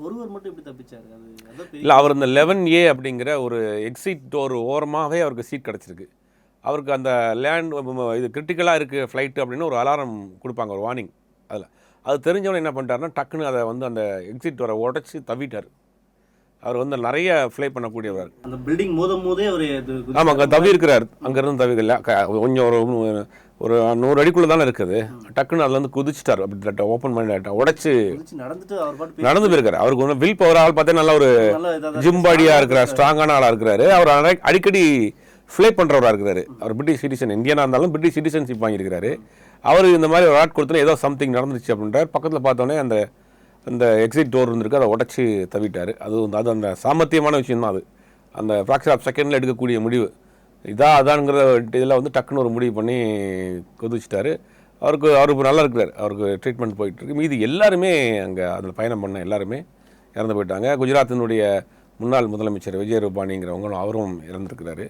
ஒருவர் மட்டும் எப்படி தப்பிச்சாரு? அதான் இல்லை, அவர் இந்த 11A அப்படிங்கிற ஒரு எக்ஸிட் டோர் ஓரமாகவே அவருக்கு சீட் கிடச்சிருக்கு. அவருக்கு அந்த லேண்ட் இது கிரிட்டிக்கலாக இருக்குது ஃப்ளைட்டு அப்படின்னு ஒரு அலாரம் கொடுப்பாங்க, ஒரு வார்னிங். அதில் அது தெரிஞ்சவனே என்ன பண்ணிட்டாருன்னா, டக்குன்னு அதை வந்து அந்த எக்ஸிட் டோரை உடச்சி தவிட்டார். அவர் வந்து நிறைய ஃப்ளை பண்ணக்கூடியவர். அந்த பில்டிங் மோதே அவர் ஆமாம், அங்கே தவி இருக்கிறார். அங்கேருந்து தவிக்கல, கொஞ்சம் ஒரு 100 அடிக்குள்ளே தானே இருக்குது. டக்குன்னு அதில் வந்து குதிச்சிட்டார். அப்படி ஓப்பன் பண்ணி உடச்சி நடந்து போயிருக்காரு. அவருக்கு ஒன்றும் வில் பவர் ஆள் பார்த்தா நல்லா ஒரு ஜிம் பாடியாக இருக்கிறார், ஸ்ட்ராங்கான ஆளாக இருக்கிறாரு. அவர் அடிக்கடி ஃப்ளை பண்ணுறவராக இருக்கிறாரு. அவர் பிரிட்டிஷ் சிட்டிசன், இந்தியனாக இருந்தாலும் பிரிட்டிஷ் சிட்டிசன்ஷிப் வாங்கியிருக்கிறாரு. அவர் இந்த மாதிரி ஒரு ஆட் கொடுத்தோன்னே ஏதோ சம்திங் நடந்துச்சு அப்படின்றார். பக்கத்தில் பார்த்தோன்னே அந்த எக்ஸிட் டோர் இருந்திருக்கு, அதை உடச்சி தவிட்டார். அது அந்த சாமர்த்தியமான விஷயம் தான். அது அந்த ஃப்ராக்சர் ஆஃப் செகண்டில் எடுக்கக்கூடிய முடிவு அதான்ங்கிற இதில் வந்து டக்குன்னு ஒரு முடிவு பண்ணி குதிச்சிட்டாரு. அவருக்கு நல்லா இருக்கிறார். அவருக்கு ட்ரீட்மெண்ட் போயிட்டுருக்கு. மீதி எல்லாருமே அங்கே அதில் பயணம் பண்ண எல்லாருமே இறந்து போயிட்டாங்க. குஜராத்தினுடைய முன்னாள் முதலமைச்சர் விஜய் ரூபானிங்கிறவங்களும் அவரும் இறந்துருக்கிறாரு.